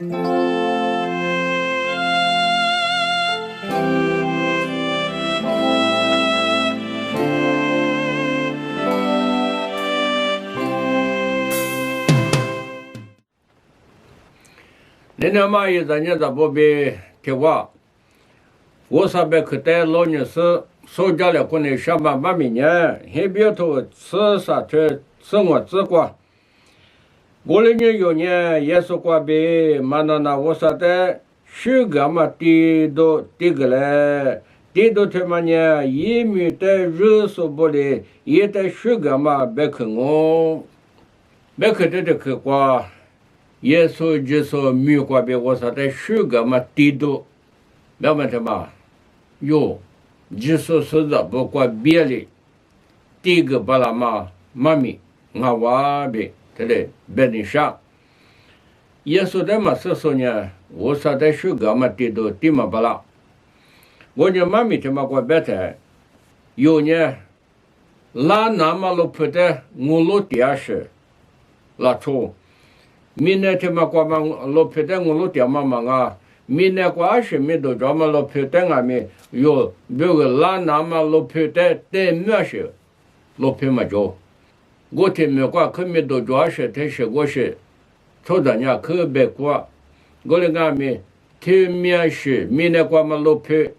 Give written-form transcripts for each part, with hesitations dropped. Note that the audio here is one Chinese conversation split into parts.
那年嘛，也在年在不被贴话，我上班去带老年是暑假了，可能上班半年，还别头吃啥去生活之光。我的年有年也是过呗，嘛那我说的暑假嘛，地都地个嘞，地都他妈呢，也没得热苏不嘞，也得暑假嘛，别去我，别去这去过。耶稣就说没有过别，我说在暑假嘛地都，明白什么？有，就说是的不过别的，第一个巴拉嘛妈咪，我娃别，对嘞，别人上。耶稣的嘛是说呢，我说在暑假嘛地都地嘛巴拉，我呢妈咪他妈过别的，有呢，拉那么罗不得我罗第二是，拉错。明年他妈过嘛，老皮的我老爹妈妈啊，明年过20都专门老皮的俺们有别个拉那么老皮的带没事，老皮嘛就，我听没过可没都主要是他是我是，从咱家可别过，我的俺们听没事，明年过嘛老皮，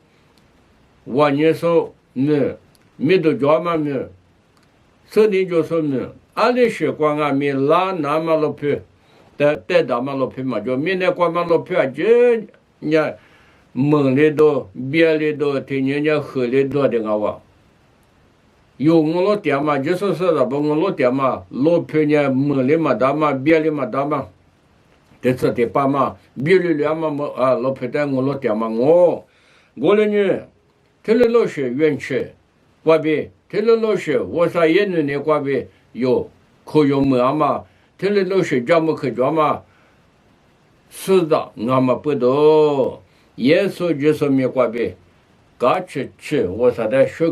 我年说没都专门没，所以就说没，俺的是过俺们拉那么老皮。带到嘛老皮嘛，就明年过嘛老皮啊，这人蒙里多、别里多，听人家喝里多的啊哇。有我老爹嘛，就是说的不，我老爹嘛，老皮呢蒙里嘛大嘛，别里嘛大嘛，这次的爸嘛，别里两嘛老皮带我老爹嘛我的呢，这里老是冤屈，过别，这里老是我说一年的过别有可用么嘛。这里老师讲么可讲嘛，是的，俺们不懂。耶稣就说没关系，刚吃，我说的暑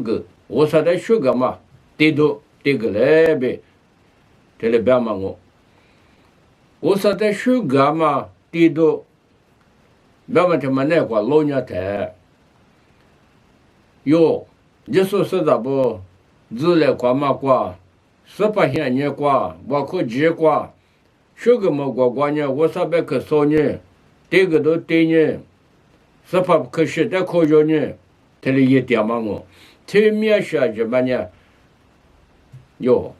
假嘛，地都这个来呗，这里别嘛我说的暑假嘛，地都，别嘛他妈那块老年台，哟，你说是的不？日来过嘛过。18线年过，我可几过，这个么过呢？我上班可少呢，这个都对呢，18可是的可要呢，这里一点嘛前面说什么呢？哟，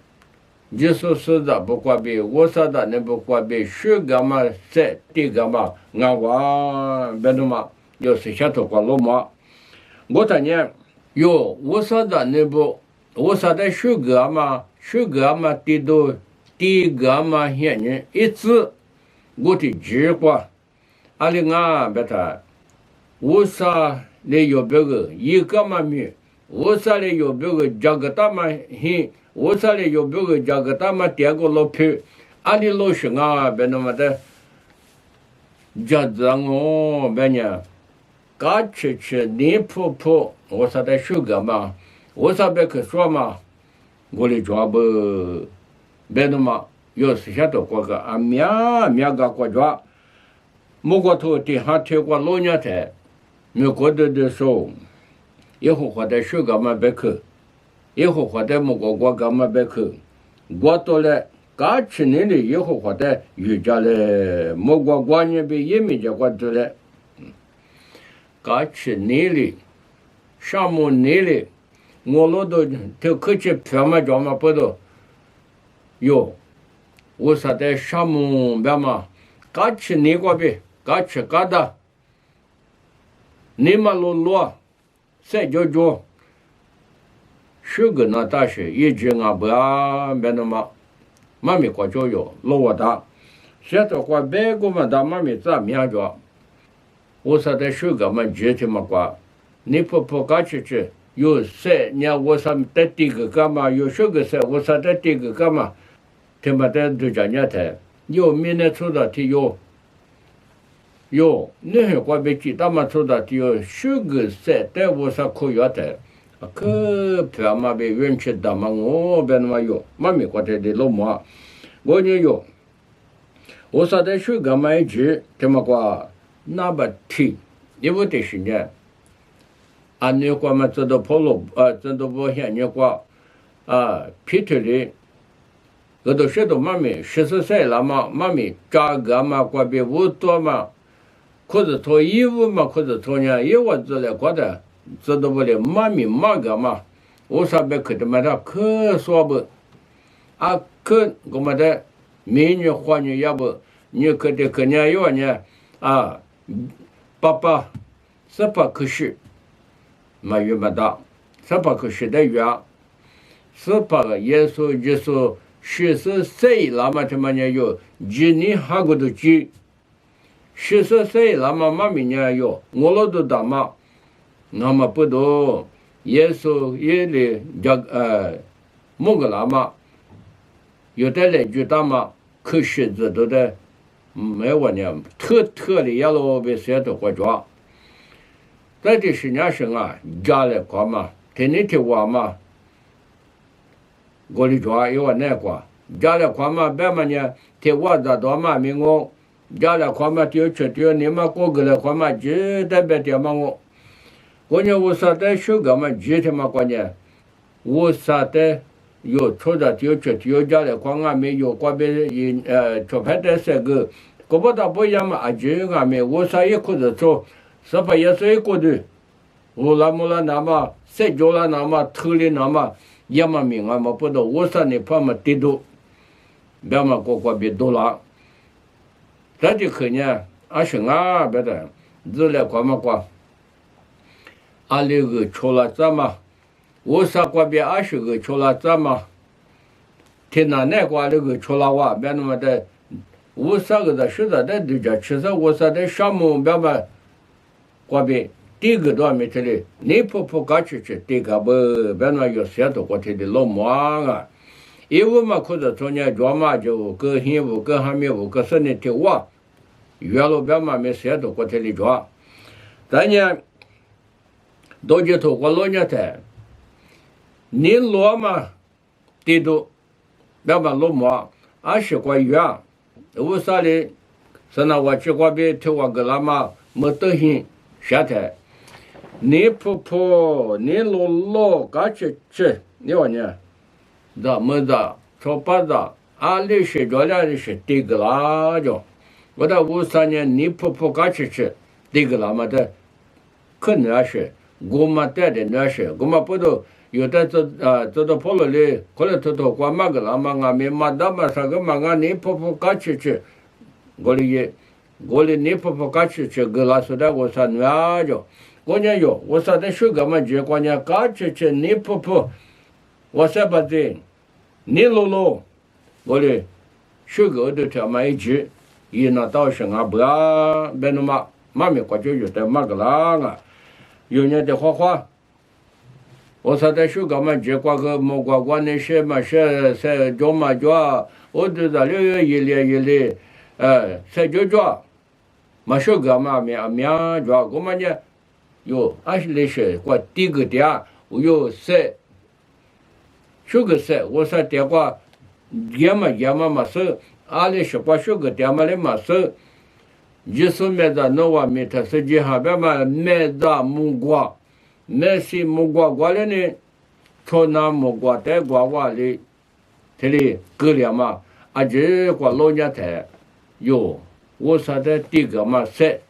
你说是的不过别，我说的那不过别，这个嘛在这个嘛，俺娃别的嘛，要是下头过老嘛，我当年哟，我说的那不，我说的这个嘛。暑假嘛，地都第个嘛，现在一直我的计划，阿里俺别他，我说来有别个一个嘛没，我说来有别个加个大嘛嘿，我说来有别个加个大嘛第二个老皮，阿里老师啊别那么的，家长哦别呢，嘎吃你婆婆，我说的暑假嘛，我说别去说嘛。我的抓不，别的嘛，要是下头过个面个过抓，莫过头地下贴过老年台，没过的时候，以后或者暑假嘛别去，以后或者莫过干嘛别去，过到了刚去年的以后或者瑜伽嘞，莫过年别也没结过到了，刚去年的，上么年的。我老多就可去票嘛叫嘛不都，哟，我说在沙漠边嘛，刚去那个呗，刚去嘎达，你嘛路，晒脚，十个那大学一直俺不别那么，妈咪过脚哟，老我大，现在过别个嘛大妈咪咋面着，我说在十个嘛几天嘛过，你婆刚去。有谁？你我说在这个干嘛？有这个事，我说在这个干嘛？他妈的都讲人台，有明年出的题有，你还怪别记他妈出的题有这个事，但我说可以的，可别嘛别运气大嘛，我别那么有，妈咪过来的老妈，我也有，我说的学个嘛一句，这么个那么提，因为这是呢，按你过嘛知道跑路知道保险你过皮特的，我都学到妈咪14岁了嘛，妈咪扎个嘛过比5多嘛，可是做义务嘛，可是做呢，因为之类过的，知道不了妈咪嘛个嘛，我说别去的嘛的可说不，可我们的。民女花女要不你可得可年有呢爸爸18可是没有么大18可是的月18个耶稣14岁了嘛这么呢有几年还个都几14岁了嘛妈咪呢有我老都大嘛那么不多耶稣也里某个了嘛有的来就大嘛可是这都的没我呢，特的要老被谁都活着。在这10年生家里过嘛，天天听我嘛，我的家有我那过，家里过嘛，别嘛呢，听我这多嘛没我，家里过嘛丢你嘛过个来过嘛，就代表点嘛我呢我说的修个嘛，就他妈过呢，我说的。有出的丢家里光没有过别出牌的这个，过不到不一样嘛，就没我啥也可以做，18也是一个的，我那么睡觉了那么偷的那么也嘛命嘛不到，我啥你怕嘛低度，别嘛过别多了，这就可呢，是别的，日来过嘛过，那个出了这么。我啥过别20个出了这么，天哪那过那个出了哇，别那么的，我啥个的实在的对着，其实我啥的项目别嘛，过别第一个多没这里，你婆搞去第一个不别那有些多过去的老忙因为嘛可是昨年做嘛就跟新屋跟还没屋跟是你听我，原来别嘛没些多过去的做，咱呢，到街头过老年台。你落嘛，地都，别把落嘛，20个月，为啥嘞？是那我去过边听我个那嘛，没得心，下台。你婆，你老干吃，你话呢？这么子，炒八子，你睡着了是这个啦就，我到53年，你婆干吃，这个啦嘛的，可能是，我们带的那是，我们不都。有的这都跑了嘞，可能偷光嘛个了嘛，没嘛的嘛啥个嘛，你婆干吃，我的你婆干吃个啦说的我说那就，我讲有，我说的说个嘛就关键干吃你婆，我说不对，你老，我的说个都他妈一句，一那到时不别那么妈咪过去有的嘛个啦有人的花。我说的说个嘛，就挂个莫挂那些嘛是叫嘛叫，我都在了一列，叫，嘛说个嘛面叫，我们呢有20来些挂第个点，我有说个我说点挂也嘛是，2来些挂说个点嘛来嘛是，就是买的那外面他实际上边嘛买的木瓜。那些木瓜过来呢，从那木瓜带瓜娃的，这里隔了嘛，这过老年台，有我说的这个嘛是，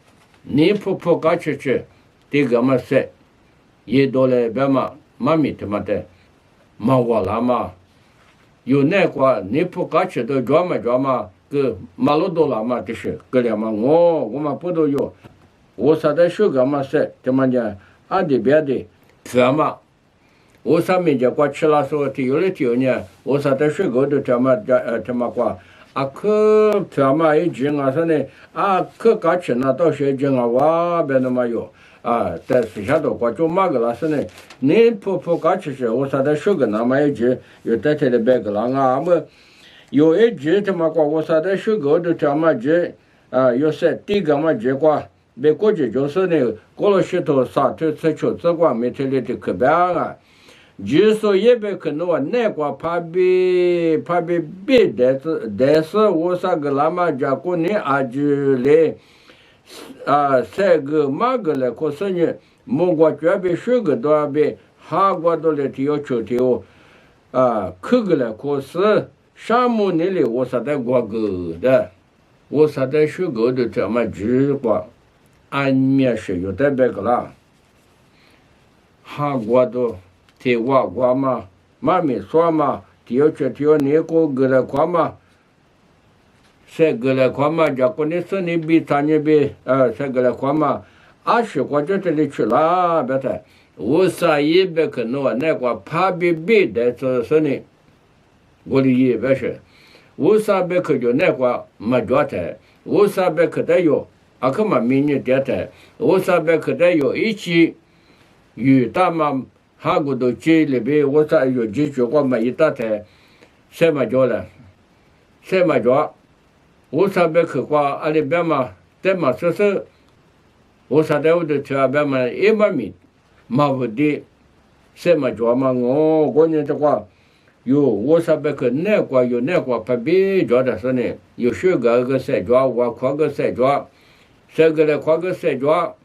你婆搞吃，这个嘛是，也到了别嘛，妈咪他妈的，嘛我了嘛，有那瓜你婆搞吃都抓嘛，个马路多了嘛，就是隔了嘛，我们不都有，我说的这个嘛是，怎么讲？的别的，这嘛，我上面就过吃了说，有呢，我说的水果都这么过，可这么一斤说呢，可刚吃那到水斤我别那么有，在水下头过就嘛个了是呢，你婆刚吃，我说的水果那么一斤，有在这里别个了么，有一斤这么过，我说的水果都这么斤，有些第一个嘛结果。别过去就是呢，过了许多啥都吃吃光没这里的可别就说也别可能我那个怕别但是我啥个喇嘛家过年啊就来三个马个来可是呢，莫过准备十个多呗，哈过多来提要求提可个来可是沙漠那里我啥的过个的，我啥的十个的这么直过，俺面是有的别个啦，哈过多。提我嘛，妈咪说嘛，提要你个来过嘛，三个来过嘛，叫过年生日比3年比三个来过嘛，20个就这里去了，别的，我啥也别可能那个怕别的这是呢，我的也别是，我啥别可就那个没状态，我啥别可得有，可嘛明年电台，我啥别可得有一起，与大嘛。韩国都街里边，我咋有几句话没一大台，什么叫了？什么叫？我啥别去过，阿里边嘛，在嘛说是，我啥在我的车边嘛100米，嘛不的，什么叫嘛？我过年的话，有我啥别去那个有那个旁边叫的是呢，有10个三角，我跨个三角，3个来跨个三角，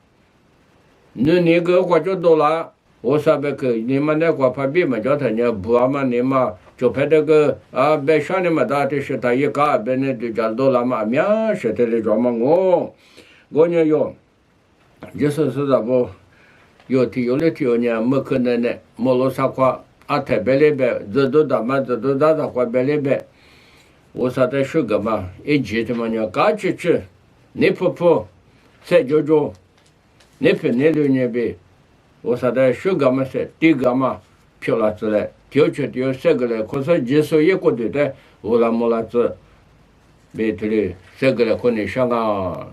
那个我就多了。我啥别去，你们那个旁边嘛叫他呢，不嘛你嘛就拍这个别上你们大的是他一个，别那就叫多了嘛，面是的叫嘛我呢有，就是咋不，有的呢没可能的，没落啥话，特别里边，这都大话别里边，我啥在10个嘛，一起的嘛呢，刚去，你婆，再就，你陪你6年呗。我啥的10个嘛是第个嘛漂了子来，第二3个来，可是技术也过对的，我那么子，别的嘞3个来可能上啊。